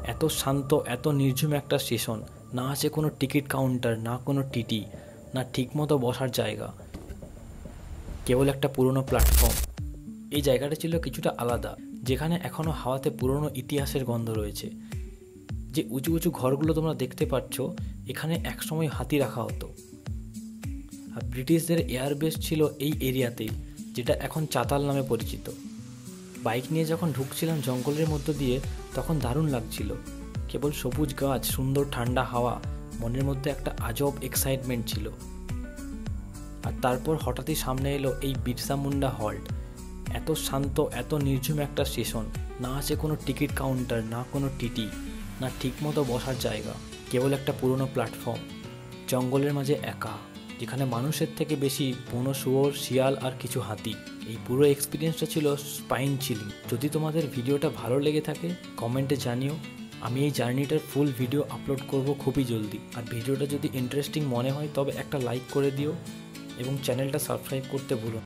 এত শান্ত, এত নির্ঝুম একটা স্টেশন, না আছে কোনো টিকিট কাউন্টার, না কোনো টিটি, না ঠিকমতো বসার জায়গা, কেবল একটা পুরনো প্ল্যাটফর্ম। এই জায়গাটা ছিল কিছুটা আলাদা, যেখানে এখনও হাওয়াতে পুরনো ইতিহাসের গন্ধ রয়েছে। যে উঁচু উঁচু ঘরগুলো তোমরা দেখতে পাচ্ছ, এখানে একসময় হাতি রাখা হতো। আর ব্রিটিশদের এয়ারবেস ছিল এই এরিয়াতেই, যেটা এখন চাতাল নামে পরিচিত। বাইক নিয়ে যখন ঢুকছিলাম জঙ্গলের মধ্য দিয়ে, তখন দারুণ লাগছিল। কেবল সবুজ গাছ, সুন্দর ঠান্ডা হাওয়া, মনের মধ্যে একটা আজব এক্সাইটমেন্ট ছিল। আর তারপর হঠাৎই সামনে এলো এই বিরসা মুন্ডা হল্ট। এত শান্ত, এত নির্ঝুম একটা স্টেশন, না আছে কোনো টিকিট কাউন্টার, না কোনো টিটি, না ঠিকমতো বসার জায়গা, কেবল একটা পুরনো প্ল্যাটফর্ম। জঙ্গলের মাঝে একা, যেখানে মানুষের থেকে বেশি বনো শুয়োর, শিয়াল আর কিছু হাতি। এই পুরো এক্সপিরিয়েন্সটা ছিল স্পাইন চিলিং। যদি তোমাদের ভিডিওটা ভালো লেগে থাকে কমেন্টে জানিও। আমি এই জার্নিটার ফুল ভিডিও আপলোড করব খুবই জলদি। আর ভিডিওটা যদি ইন্টারেস্টিং মনে হয় তবে একটা লাইক করে দিও এবং চ্যানেলটা সাবস্ক্রাইব করতে ভুলো না।